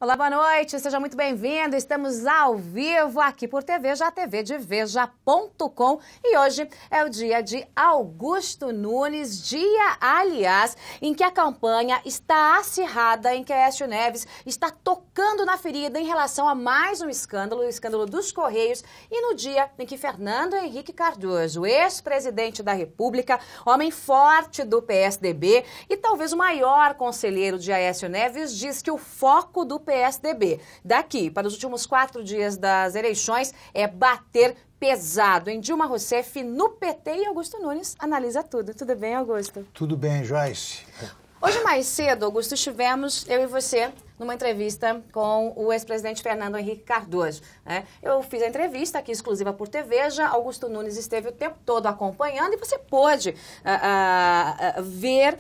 Olá, boa noite, seja muito bem-vindo. Estamos ao vivo aqui por Veja, a TV de Veja.com. E hoje é o dia de Augusto Nunes, dia, aliás, em que a campanha está acirrada, em que Aécio Neves está tocando na ferida em relação a mais um escândalo, o escândalo dos Correios, e no dia em que Fernando Henrique Cardoso, ex-presidente da República, homem forte do PSDB e talvez o maior conselheiro de Aécio Neves, diz que o foco do PSDB daqui para os últimos 4 dias das eleições é bater pesado em Dilma Rousseff, no PT, e Augusto Nunes analisa tudo. Tudo bem, Augusto? Tudo bem, Joyce. Hoje mais cedo, Augusto, estivemos, eu e você, numa entrevista com o ex-presidente Fernando Henrique Cardoso, né? Eu fiz a entrevista aqui exclusiva por Veja, Augusto Nunes esteve o tempo todo acompanhando e você pôde ver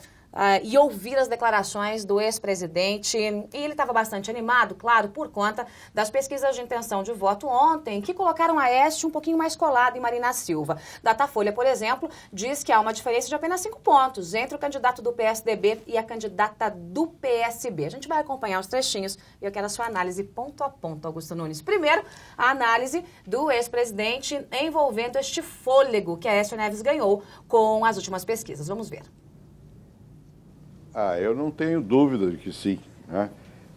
e ouvir as declarações do ex-presidente. E ele estava bastante animado, claro, por conta das pesquisas de intenção de voto ontem, que colocaram Aécio um pouquinho mais colado em Marina Silva. Datafolha, por exemplo, diz que há uma diferença de apenas 5 pontos entre o candidato do PSDB e a candidata do PSB. A gente vai acompanhar os trechinhos e eu quero a sua análise ponto a ponto, Augusto Nunes. Primeiro, a análise do ex-presidente envolvendo este fôlego que Aécio Neves ganhou com as últimas pesquisas. Vamos ver. Eu não tenho dúvida de que sim, né?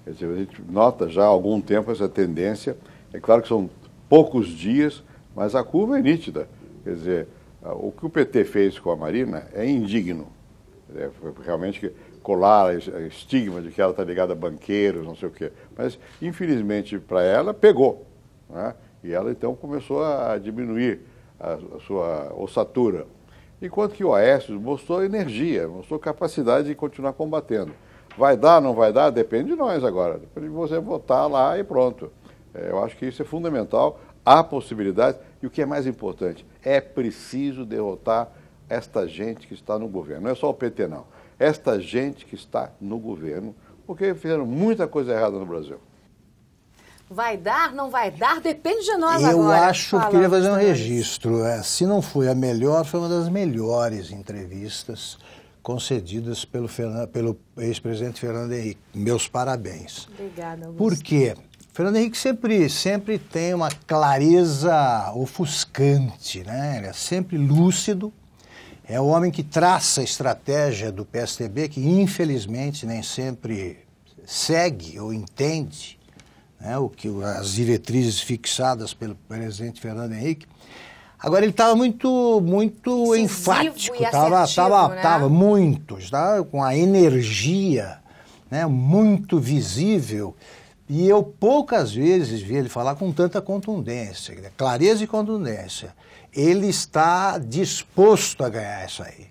Quer dizer, a gente nota já há algum tempo essa tendência. É claro que são poucos dias, mas a curva é nítida. Quer dizer, o que o PT fez com a Marina é indigno. Foi realmente colar a estigma de que ela está ligada a banqueiros, não sei o quê. Mas, infelizmente, para ela, pegou, né? E ela, então, começou a diminuir a sua ossatura. Enquanto que o Aécio mostrou energia, mostrou capacidade de continuar combatendo. Vai dar, não vai dar? Depende de nós agora. Depende de você votar lá e pronto. Eu acho que isso é fundamental. Há possibilidade. E o que é mais importante, é preciso derrotar esta gente que está no governo. Não é só o PT, não. Esta gente que está no governo, porque fizeram muita coisa errada no Brasil. Vai dar, não vai dar, depende de nós agora. Eu acho que queria fazer um registro. Se não foi a melhor, foi uma das melhores entrevistas concedidas pelo ex-presidente Fernando Henrique. Meus parabéns. Obrigada, Augusto. Por quê? Fernando Henrique sempre tem uma clareza ofuscante, né? Ele é sempre lúcido. É o homem que traça a estratégia do PSDB, que infelizmente nem sempre segue ou entende, né, as diretrizes fixadas pelo presidente Fernando Henrique. Agora ele estava muito enfático, estava com a energia, né, muito visível, e eu poucas vezes vi ele falar com tanta contundência, clareza e contundência. Ele está disposto a ganhar isso aí.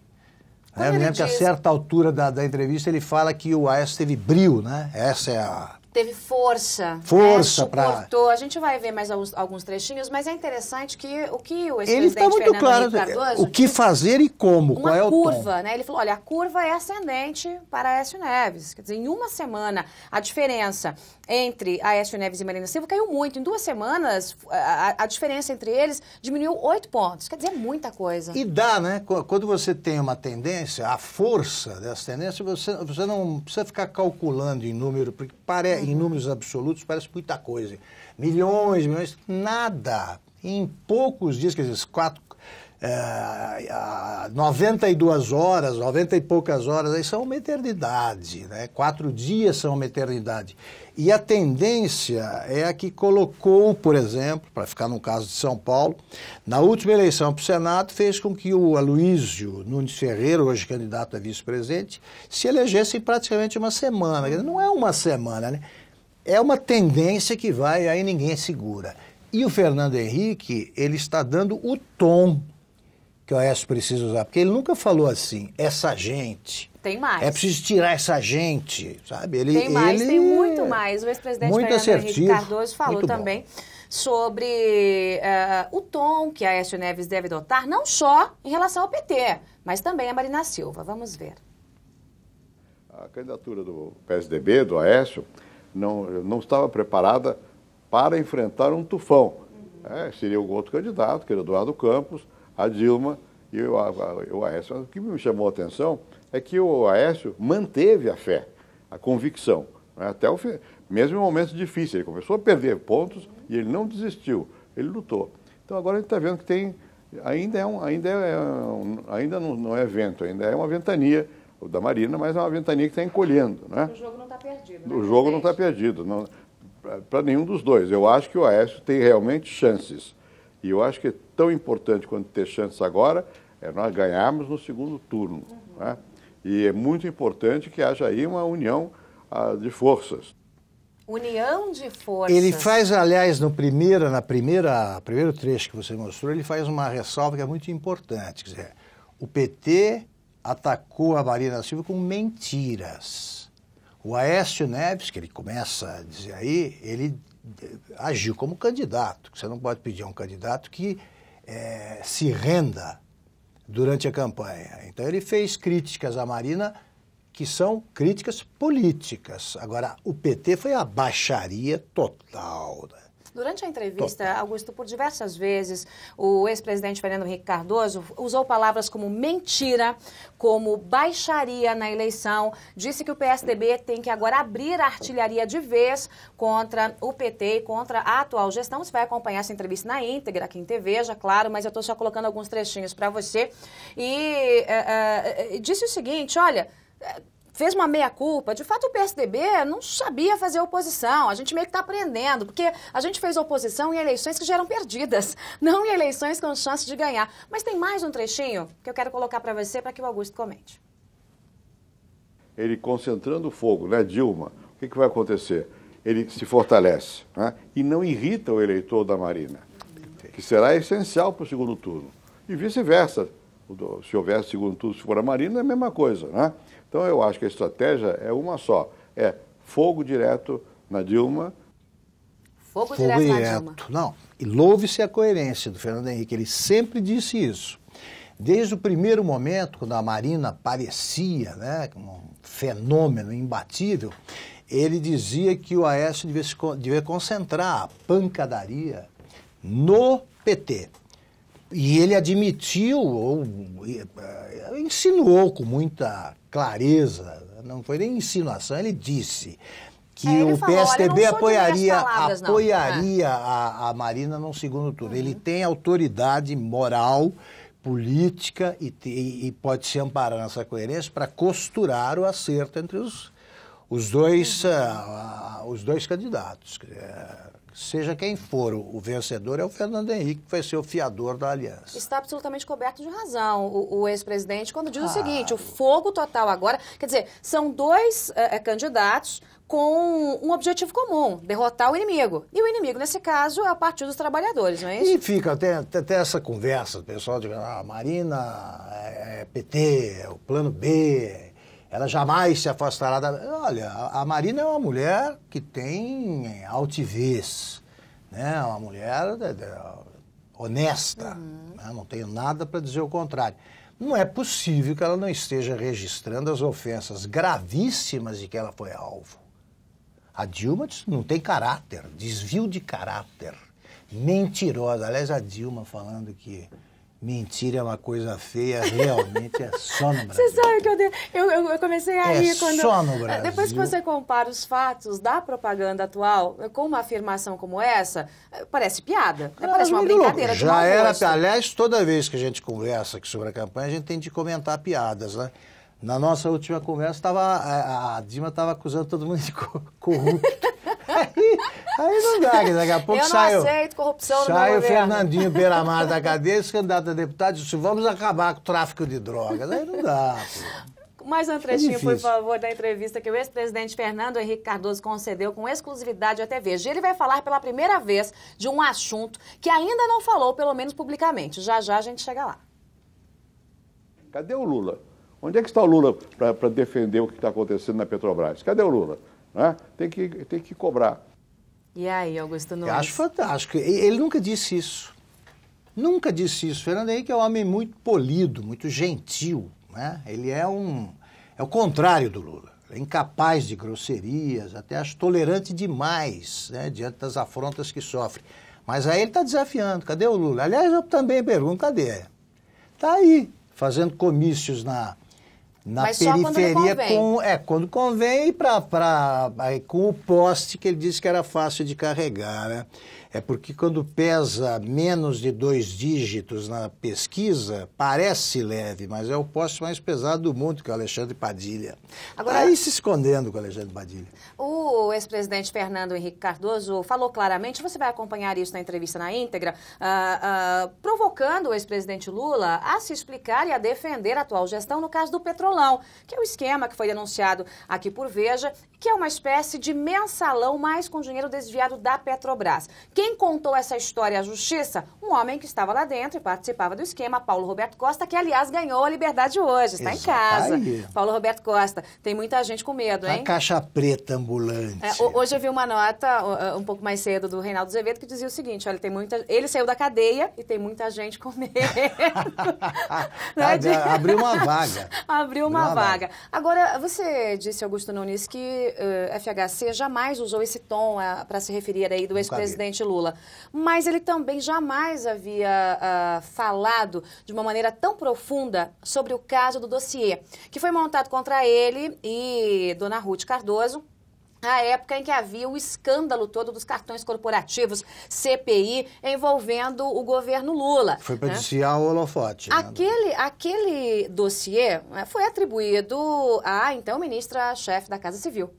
Eu me lembro que a certa altura da entrevista ele fala que o Aécio teve brio, né? Essa é a... Teve força. Força para... A gente vai ver mais alguns trechinhos, mas é interessante que o ex-presidente ele está muito claro Cardoso, o que fazer e como, qual é o curva, tom. Né? Ele falou, olha, a curva é ascendente para Aécio Neves. Quer dizer, em uma semana, a diferença entre Aécio Neves e Marina Silva caiu muito. Em 2 semanas, a diferença entre eles diminuiu 8 pontos. Quer dizer, muita coisa. E dá, né? Quando você tem uma tendência, a força dessa tendência, você não precisa ficar calculando em número, porque em números absolutos parece muita coisa. Milhões, nada. Em poucos dias, quer dizer, 92 horas, 90 e poucas horas, aí são uma eternidade, né? 4 dias são uma eternidade. E a tendência é a que colocou, por exemplo, para ficar no caso de São Paulo, na última eleição para o Senado, fez com que o Aloysio Nunes Ferreira, hoje candidato a vice-presidente, se elegesse em praticamente uma semana. Não é uma semana, né? É uma tendência que vai, aí ninguém segura. E o Fernando Henrique, ele está dando o tom que o Aécio precisa usar, porque ele nunca falou assim, essa gente. Tem mais. É preciso tirar essa gente, sabe? Tem mais, tem muito mais. O ex-presidente Fernando Henrique Cardoso falou também sobre o tom que a Aécio Neves deve adotar, não só em relação ao PT, mas também a Marina Silva. Vamos ver. A candidatura do PSDB, do Aécio, não estava preparada para enfrentar um tufão. Seria o outro candidato, que era o Eduardo Campos, a Dilma e o Aécio. O que me chamou a atenção é que o Aécio manteve a fé, a convicção. Até mesmo em momentos difíceis. Ele começou a perder pontos e ele não desistiu, ele lutou. Então agora a gente está vendo que tem, ainda não é vento, ainda é uma ventania da Marina, mas é uma ventania que está encolhendo, né? O jogo não está perdido, né? O jogo não está perdido, para nenhum dos dois. Eu acho que o Aécio tem realmente chances. E eu acho que é tão importante quanto ter chances agora é nós ganharmos no segundo turno. Né? E é muito importante que haja aí uma união de forças. União de forças. Ele faz, aliás, primeiro trecho que você mostrou, ele faz uma ressalva que é muito importante. Quer dizer, o PT atacou a Marina Silva com mentiras. O Aécio Neves, que ele começa a dizer aí, ele agiu como candidato. Você não pode pedir a um candidato que se renda durante a campanha. Então ele fez críticas à Marina que são críticas políticas. Agora, o PT foi a baixaria total, né? Durante a entrevista, Augusto, por diversas vezes, o ex-presidente Fernando Henrique Cardoso usou palavras como mentira, como baixaria na eleição, disse que o PSDB tem que agora abrir a artilharia de vez contra o PT e contra a atual gestão. Você vai acompanhar essa entrevista na íntegra aqui em TV, já claro, mas eu estou só colocando alguns trechinhos para você. E disse o seguinte, olha... fez uma meia-culpa. De fato, o PSDB não sabia fazer oposição. A gente meio que está aprendendo, porque a gente fez oposição em eleições que já eram perdidas, não em eleições com chance de ganhar. Mas tem mais um trechinho que eu quero colocar para você, para que o Augusto comente. Ele concentrando o fogo, né, Dilma, o que vai acontecer? Ele se fortalece, né, e não irrita o eleitor da Marina, que será essencial para o segundo turno. E vice-versa. Se houver segundo turno, se for a Marina, é a mesma coisa, né? Então, eu acho que a estratégia é uma só. É fogo direto na Dilma. Fogo direto na Dilma. Não. E louve-se a coerência do Fernando Henrique. Ele sempre disse isso. Desde o primeiro momento, quando a Marina parecia, né, um fenômeno imbatível, ele dizia que o Aécio devia concentrar a pancadaria no PT. E ele admitiu, ou insinuou com muita clareza, não foi nem insinuação, ele disse que o PSDB apoiaria a Marina no segundo turno. Ele tem autoridade moral, política e pode se amparar nessa coerência para costurar o acerto entre os dois candidatos. Seja quem for o vencedor, é o Fernando Henrique, que vai ser o fiador da aliança. Está absolutamente coberto de razão o ex-presidente quando diz o seguinte, o fogo total agora, quer dizer, são dois candidatos com um objetivo comum, derrotar o inimigo. E o inimigo, nesse caso, é o Partido dos Trabalhadores, não é isso? E fica até essa conversa, o pessoal diz, Marina é PT, é o plano B... ela jamais se afastará da... Olha, a Marina é uma mulher que tem altivez, né? Uma mulher honesta, né? Não tenho nada para dizer o contrário. Não é possível que ela não esteja registrando as ofensas gravíssimas de que ela foi alvo. A Dilma não tem caráter, desvio de caráter, mentirosa. Aliás, a Dilma falando que... mentira é uma coisa feia, realmente é só no Brasil. Você sabe que eu comecei a rir quando... só no Brasil. Depois que você compara os fatos da propaganda atual com uma afirmação como essa, parece piada, parece uma brincadeira de mau gosto. Aliás, toda vez que a gente conversa aqui sobre a campanha, a gente tem de comentar piadas, né? Na nossa última conversa, a Dilma estava acusando todo mundo de corrupto. Aí não dá, que daqui a pouco eu não aceito corrupção no meu governo. Sai o Fernandinho Beiramar da cadeia, esse candidato a deputado, disse, vamos acabar com o tráfico de drogas. Aí não dá, pô. Mais um trechinho, por favor, da entrevista que o ex-presidente Fernando Henrique Cardoso concedeu com exclusividade à TV. Ele vai falar pela primeira vez de um assunto que ainda não falou, pelo menos publicamente. Já já a gente chega lá. Cadê o Lula? Onde é que está o Lula para defender o que está acontecendo na Petrobras? Cadê o Lula? Né? Tem que cobrar. E aí, Augusto Nunes? Eu acho fantástico. Ele nunca disse isso. Nunca disse isso. Fernando Henrique é um homem muito polido, muito gentil, né? Ele é o contrário do Lula. Ele é incapaz de grosserias, até acho tolerante demais, né, diante das afrontas que sofre. Mas aí ele está desafiando. Cadê o Lula? Aliás, eu também pergunto, cadê? Está aí, fazendo comícios na Mas periferia só quando convém e com o poste que ele disse que era fácil de carregar, né? É porque quando pesa menos de 2 dígitos na pesquisa, parece leve, mas é o poste mais pesado do mundo, que é o Alexandre Padilha. Agora, aí se escondendo com o Alexandre Padilha. O ex-presidente Fernando Henrique Cardoso falou claramente, você vai acompanhar isso na entrevista na íntegra, provocando o ex-presidente Lula a se explicar e a defender a atual gestão no caso do Petrolão, que é o esquema que foi denunciado aqui por Veja, que é uma espécie de mensalão, mas com dinheiro desviado da Petrobras. Quem contou essa história à Justiça? Um homem que estava lá dentro e participava do esquema, Paulo Roberto Costa, que, aliás, ganhou a liberdade hoje, está em casa. Aí. Paulo Roberto Costa. Tem muita gente com medo, hein? A caixa preta ambulante. Hoje eu vi uma nota, um pouco mais cedo, do Reinaldo Azevedo, que dizia o seguinte, olha, ele saiu da cadeia e tem muita gente com medo. Abriu uma vaga. Abriu uma vaga. Agora, você disse, Augusto Nunes, que FHC jamais usou esse tom para se referir aí do ex-presidente Lula. Mas ele também jamais havia falado de uma maneira tão profunda sobre o caso do dossiê, que foi montado contra ele e Dona Ruth Cardoso, a época em que havia o escândalo todo dos cartões corporativos, CPI, envolvendo o governo Lula. Foi para desviar o holofote. Aquele dossiê foi atribuído à, então, ministra-chefe da Casa Civil.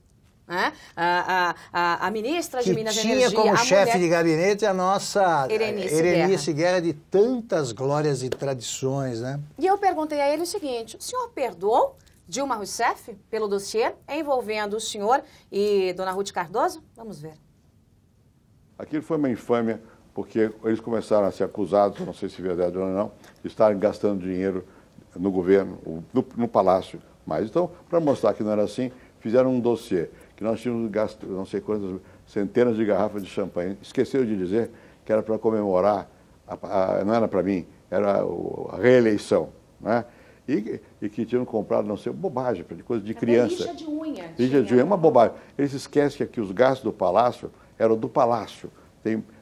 A ministra de Minas e Energia. Que tinha como chefe de gabinete a nossa Erenice Guerra, de tantas glórias e tradições, né? E eu perguntei a ele o seguinte, o senhor perdoou Dilma Rousseff pelo dossiê envolvendo o senhor e Dona Ruth Cardoso? Vamos ver. Aquilo foi uma infâmia, porque eles começaram a ser acusados, não sei se é verdade ou não, de estarem gastando dinheiro no governo, no palácio. Mas então, para mostrar que não era assim, fizeram um dossiê, que nós tínhamos gasto não sei quantas centenas de garrafas de champanhe. Esqueceram de dizer que era para comemorar, não era para mim, era a reeleição, né? E que tinham comprado, não sei, bobagem, coisa de criança. Lixa de unha. Lixa de unha é uma bobagem. Eles esquecem que aqui os gastos do palácio eram do palácio.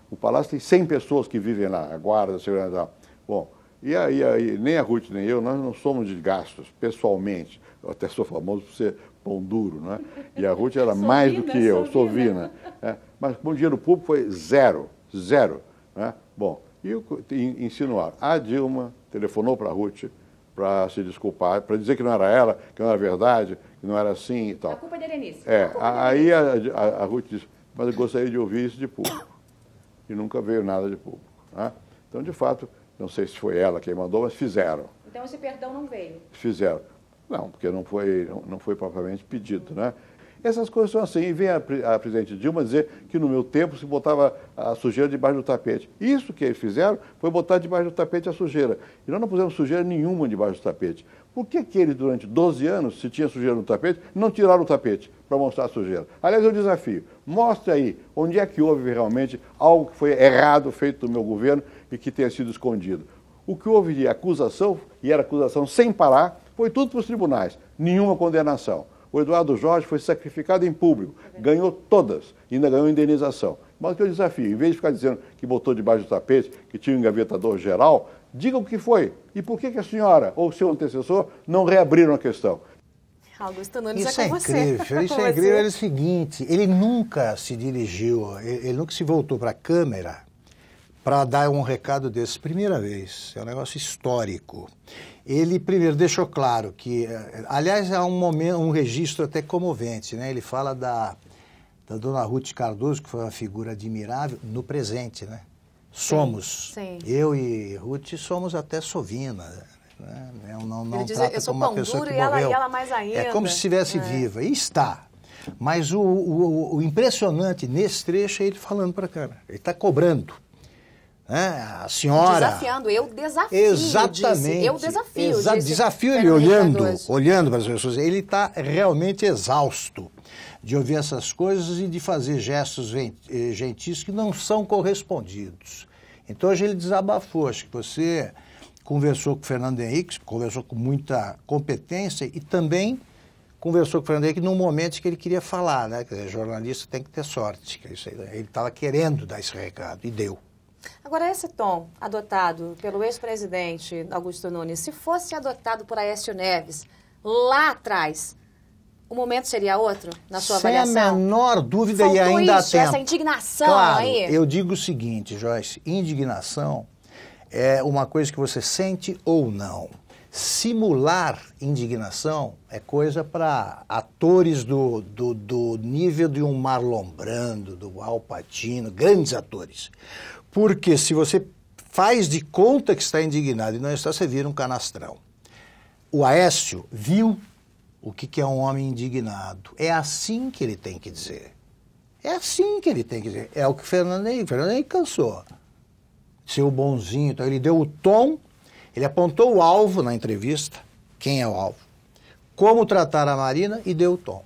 O palácio tem 100 pessoas que vivem lá, a guarda, a segurança. Bom, e aí nem a Ruth nem eu, nós não somos de gastos, pessoalmente. Eu até sou famoso por ser pão duro, né? E a Ruth era mais do que eu, Sovina. Mas com o dinheiro público foi zero, né? Bom, e insinuaram. A Dilma telefonou para a Ruth para se desculpar, para dizer que não era ela, que não era verdade, que não era assim e tal. A culpa é da Erenice. Aí a Ruth disse, mas eu gostaria de ouvir isso de público. E nunca veio nada de público. Né? Então, de fato, não sei se foi ela quem mandou, mas fizeram. Então esse perdão não veio? Fizeram. Não, porque não foi propriamente pedido, né? Essas coisas são assim. E vem a presidente Dilma dizer que no meu tempo se botava a sujeira debaixo do tapete. Isso que eles fizeram foi botar debaixo do tapete a sujeira. E nós não pusemos sujeira nenhuma debaixo do tapete. Por que eles, durante 12 anos, se tinha sujeira no tapete, não tiraram o tapete para mostrar a sujeira? Aliás, eu desafio. Mostre aí onde é que houve realmente algo que foi errado feito no meu governo e que tenha sido escondido. O que houve de acusação, e era acusação sem parar, foi tudo para os tribunais. Nenhuma condenação. O Eduardo Jorge foi sacrificado em público, ganhou todas, ainda ganhou indenização. Mas que eu desafio, em vez de ficar dizendo que botou debaixo do tapete, que tinha um engavetador geral, diga o que foi. E por que a senhora ou o seu antecessor não reabriram a questão? Augusto Nunes, isso é incrível. Isso é incrível. É o seguinte, ele nunca se dirigiu, ele nunca se voltou para a câmera para dar um recado desse. Primeira vez, é um negócio histórico. Ele primeiro deixou claro que, aliás, há um registro até comovente, né? Ele fala da Dona Ruth Cardoso, que foi uma figura admirável, no presente, né? Somos, sim. Eu e Ruth somos até Sovina, né? Não ele diz, trata eu sou como uma pessoa duro que e morreu. ela mais ainda. É como se estivesse viva, e está. Mas o impressionante nesse trecho é ele falando para a câmera, ele está cobrando. A senhora... Desafiando, eu desafio. Exatamente. Disse, eu desafio. Desafio ele olhando para as pessoas. Ele está realmente exausto de ouvir essas coisas e de fazer gestos gentis que não são correspondidos. Então hoje ele desabafou. Acho que você conversou com o Fernando Henrique, conversou com muita competência e também conversou com o Fernando Henrique num momento que ele queria falar, né? Quer dizer, jornalista tem que ter sorte. Que isso aí, ele estava querendo dar esse recado e deu. Agora, esse tom adotado pelo ex-presidente Augusto Nunes, se fosse adotado por Aécio Neves, lá atrás, o momento seria outro, na sua avaliação? Sem a menor dúvida. Faltou e ainda há isso, tempo. essa indignação claro, aí? Eu digo o seguinte, Joyce, indignação é uma coisa que você sente ou não. Simular indignação é coisa para atores do nível de um Marlon Brando, do Al Pacino, grandes atores. Porque se você faz de conta que está indignado e não está, você vira um canastrão. O Aécio viu o que é um homem indignado. É assim que ele tem que dizer. É assim que ele tem que dizer. É o que o Fernando Henrique cansou. Ser o bonzinho. Então ele deu o tom, ele apontou o alvo na entrevista. Quem é o alvo? Como tratar a Marina e deu o tom.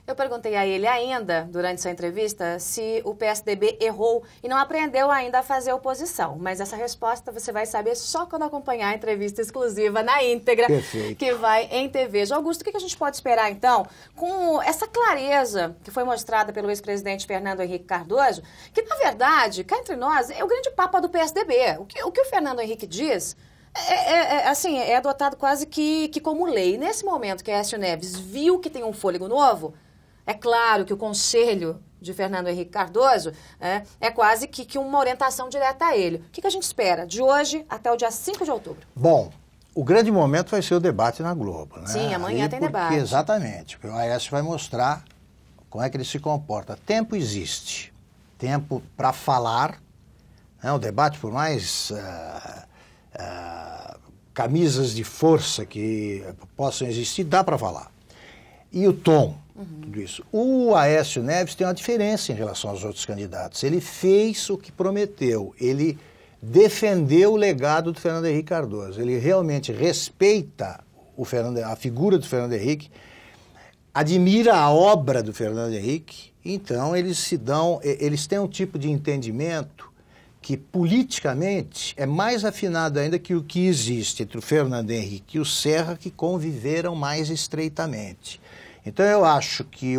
Eu perguntei a ele ainda, durante essa entrevista, se o PSDB errou e não aprendeu ainda a fazer oposição. Mas essa resposta você vai saber só quando acompanhar a entrevista exclusiva na íntegra, Perfeito. Que vai em TV. Augusto, o que a gente pode esperar, então, com essa clareza que foi mostrada pelo ex-presidente Fernando Henrique Cardoso, que, na verdade, cá entre nós, é o grande papa do PSDB. O que o Fernando Henrique diz... é adotado quase que como lei. Nesse momento que Aécio Neves viu que tem um fôlego novo, é claro que o conselho de Fernando Henrique Cardoso é quase que uma orientação direta a ele. O que a gente espera de hoje até o dia 5 de outubro? Bom, o grande momento vai ser o debate na Globo, né? Sim, amanhã tem debate. Exatamente, porque o Aécio vai mostrar como é que ele se comporta. Tempo existe. Tempo para falar, né? O debate, por mais... camisas de força que possam existir, dá para falar. E o tom, tudo isso. O Aécio Neves tem uma diferença em relação aos outros candidatos. Ele fez o que prometeu, ele defendeu o legado do Fernando Henrique Cardoso. Ele realmente respeita a figura do Fernando Henrique, admira a obra do Fernando Henrique, então eles têm um tipo de entendimento que politicamente é mais afinado ainda que o que existe entre o Fernando Henrique e o Serra, que conviveram mais estreitamente. Então eu acho que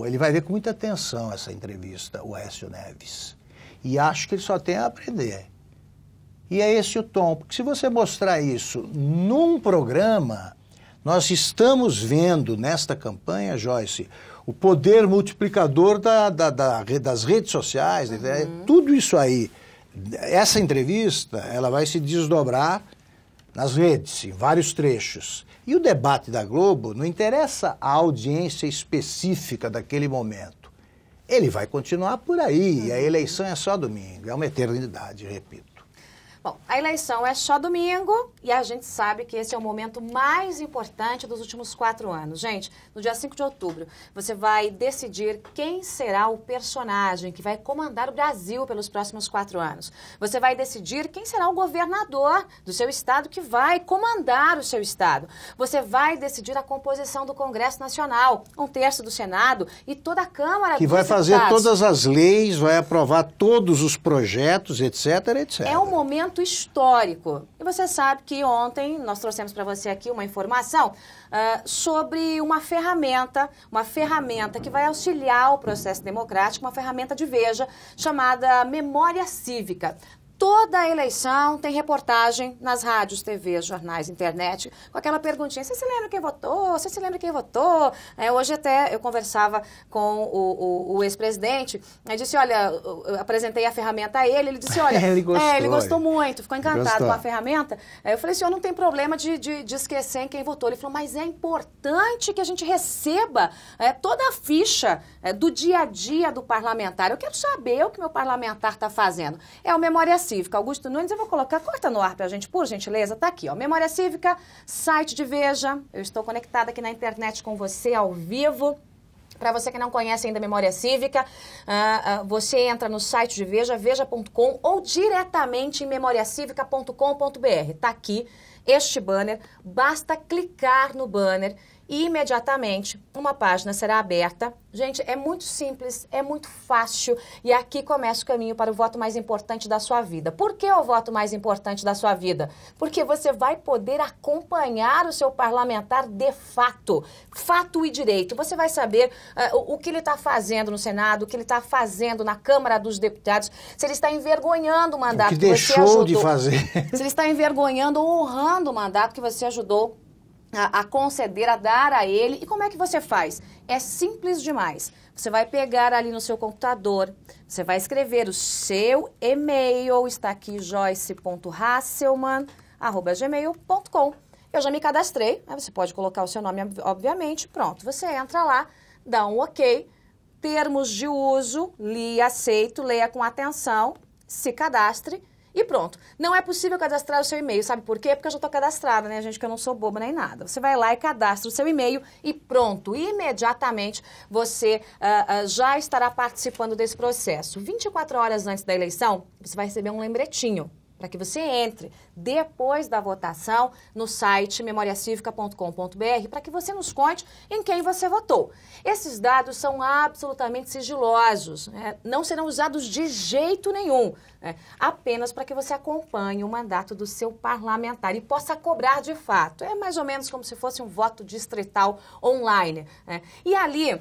ele vai ver com muita atenção essa entrevista, o Aécio Neves. E acho que ele só tem a aprender. E é esse o tom, porque se você mostrar isso num programa, nós estamos vendo nesta campanha, Joyce, o poder multiplicador das redes sociais, tudo isso aí. Essa entrevista, ela vai se desdobrar nas redes, em vários trechos. E o debate da Globo não interessa a audiência específica daquele momento. Ele vai continuar por aí, e a eleição é só domingo, é uma eternidade, repito. Bom, a eleição é só domingo e a gente sabe que esse é o momento mais importante dos últimos 4 anos. Gente, no dia 5 de outubro, você vai decidir quem será o personagem que vai comandar o Brasil pelos próximos 4 anos. Você vai decidir quem será o governador do seu estado que vai comandar o seu estado. Você vai decidir a composição do Congresso Nacional, 1/3 do Senado e toda a Câmara dos Deputados. Que vai fazer todas as leis, vai aprovar todos os projetos, etc, etc. É um momento histórico. E você sabe que ontem nós trouxemos para você aqui uma informação sobre uma ferramenta que vai auxiliar o processo democrático, uma ferramenta de Veja chamada Memória Cívica. Toda a eleição tem reportagem nas rádios, TVs, jornais, internet, com aquela perguntinha, você se lembra quem votou? Você se lembra quem votou? Hoje até eu conversava com o ex-presidente, eu disse, olha, eu apresentei a ferramenta a ele disse, olha, ele gostou muito, ficou encantado com a ferramenta. Eu falei, senhor, não tem problema de esquecer em quem votou. Ele falou, mas é importante que a gente receba toda a ficha do dia a dia do parlamentar. Eu quero saber o que meu parlamentar está fazendo. É o Memória Cívica. Augusto Nunes, eu vou colocar, corta no ar pra gente, por gentileza, tá aqui, ó, Memória Cívica, site de Veja, eu estou conectada aqui na internet com você ao vivo. Para você que não conhece ainda a Memória Cívica, você entra no site de Veja, veja.com ou diretamente em memoriacivica.com.br. Tá aqui este banner, basta clicar no banner e imediatamente uma página será aberta. Gente, é muito simples, é muito fácil e aqui começa o caminho para o voto mais importante da sua vida. Por que o voto mais importante da sua vida? Porque você vai poder acompanhar o seu parlamentar de fato, fato e direito. Você vai saber o que ele está fazendo no Senado, o que ele está fazendo na Câmara dos Deputados, se ele está envergonhando o mandato que você ajudou. deixou de fazer. Se ele está envergonhando ou honrando o mandato que você ajudou a conceder, a dar a ele. E como é que você faz? É simples demais. Você vai pegar ali no seu computador, você vai escrever o seu e-mail, está aqui joyce.hasselman@gmail.com. Eu já me cadastrei, aí você pode colocar o seu nome, obviamente, pronto. Você entra lá, dá um ok, termos de uso, li, aceito, leia com atenção, se cadastre. E pronto. Não é possível cadastrar o seu e-mail. Sabe por quê? Porque eu já estou cadastrada, né, gente? Que eu não sou boba nem nada. Você vai lá e cadastra o seu e-mail e pronto. Imediatamente você já estará participando desse processo. 24 horas antes da eleição, você vai receber um lembretinho para que você entre depois da votação no site memoriacivica.com.br para que você nos conte em quem você votou. Esses dados são absolutamente sigilosos, né? Não serão usados de jeito nenhum, né? Apenas para que você acompanhe o mandato do seu parlamentar e possa cobrar de fato. É mais ou menos como se fosse um voto distrital online, né? E ali,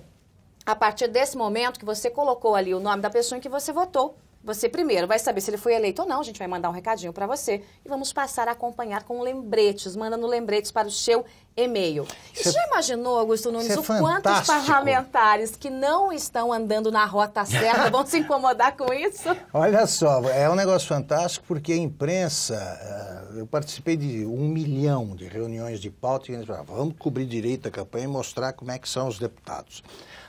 a partir desse momento que você colocou ali o nome da pessoa em que você votou, você primeiro vai saber se ele foi eleito ou não, a gente vai mandar um recadinho para você e vamos passar a acompanhar com lembretes, mandando lembretes para o seu e-mail. Você já imaginou, Augusto Nunes, o quantos parlamentares que não estão andando na rota certa vão se incomodar com isso? Olha só, é um negócio fantástico porque a imprensa, eu participei de 1 milhão de reuniões de pauta e eles falaram, vamos cobrir direito a campanha e mostrar como é que são os deputados.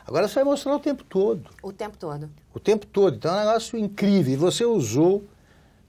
Agora você vai mostrar o tempo todo. O tempo todo. O tempo todo. Então é um negócio incrível. E você usou,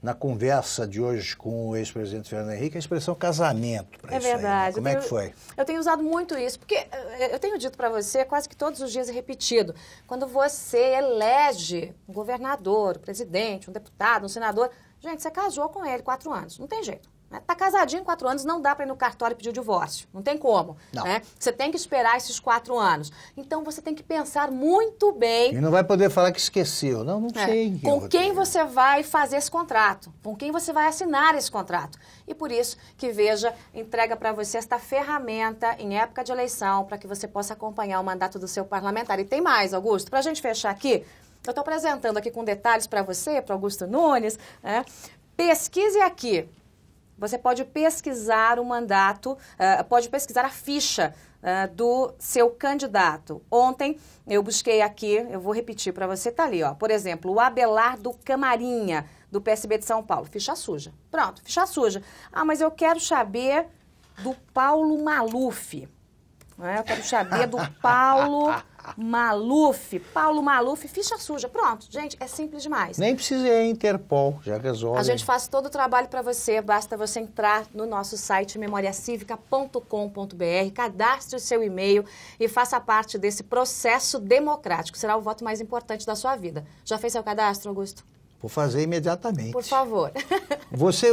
na conversa de hoje com o ex-presidente Fernando Henrique, a expressão casamento para isso. É verdade. Aí, né? Como é que foi? Eu tenho usado muito isso, porque eu tenho dito para você quase que todos os dias repetido. Quando você elege um governador, um presidente, um deputado, um senador, gente, você casou com ele 4 anos. Não tem jeito. Tá casadinho 4 anos, não dá para ir no cartório e pedir o divórcio. Não tem como. Não. Né? Você tem que esperar esses 4 anos. Então, você tem que pensar muito bem... E não vai poder falar que esqueceu. Não sei. Com quem você vai fazer esse contrato. Com quem você vai assinar esse contrato. E por isso que Veja entrega para você esta ferramenta em época de eleição para que você possa acompanhar o mandato do seu parlamentar. E tem mais, Augusto. Para a gente fechar aqui, eu estou apresentando aqui com detalhes para você, para Augusto Nunes. Né? Pesquise aqui. Você pode pesquisar o mandato, pode pesquisar a ficha do seu candidato. Ontem eu busquei aqui, eu vou repetir para você, tá ali, ó. Por exemplo, o Abelardo Camarinha, do PSB de São Paulo. Ficha suja. Pronto, ficha suja. Ah, mas eu quero saber do Paulo Maluf. Eu quero saber do Paulo Maluf. Paulo Maluf, ficha suja. Pronto, gente, é simples demais. Nem precisa ir à Interpol, já resolve. A gente faz todo o trabalho para você, basta você entrar no nosso site memoriacivica.com.br, cadastre o seu e-mail e faça parte desse processo democrático. Será o voto mais importante da sua vida. Já fez seu cadastro, Augusto? Vou fazer imediatamente. Por favor.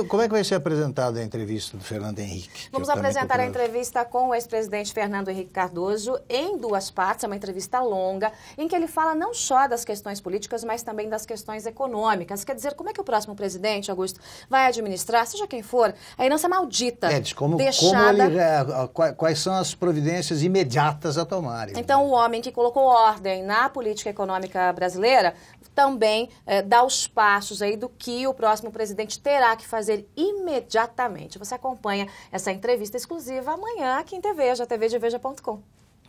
Como é que vai ser apresentada a entrevista do Fernando Henrique? Vamos apresentar a entrevista com o ex-presidente Fernando Henrique Cardoso em 2 partes, é uma entrevista longa, em que ele fala não só das questões políticas, mas também das questões econômicas. Quer dizer, como é que o próximo presidente, Augusto, vai administrar, seja quem for, a herança maldita deixada... Quais são as providências imediatas a tomarem. Então, o homem que colocou ordem na política econômica brasileira também dá os passos aí do que o próximo presidente terá que fazer imediatamente. Você acompanha essa entrevista exclusiva amanhã aqui em Veja, tvdeveja.com.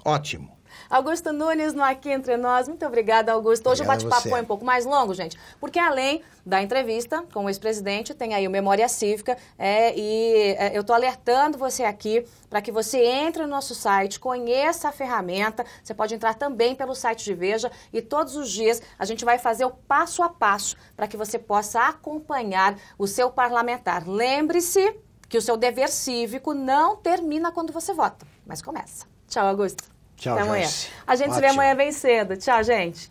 Ótimo. Augusto Nunes no Aqui Entre Nós. Muito obrigada, Augusto. Hoje o bate-papo foi um pouco mais longo, gente, porque além da entrevista com o ex-presidente, tem aí o Memória Cívica eu estou alertando você aqui para que você entre no nosso site, conheça a ferramenta. Você pode entrar também pelo site de Veja e todos os dias a gente vai fazer o passo a passo para que você possa acompanhar o seu parlamentar. Lembre-se que o seu dever cívico não termina quando você vota, mas começa. Tchau, Augusto. Tchau, até amanhã. Joyce. A gente se vê amanhã bem cedo. Tchau, gente.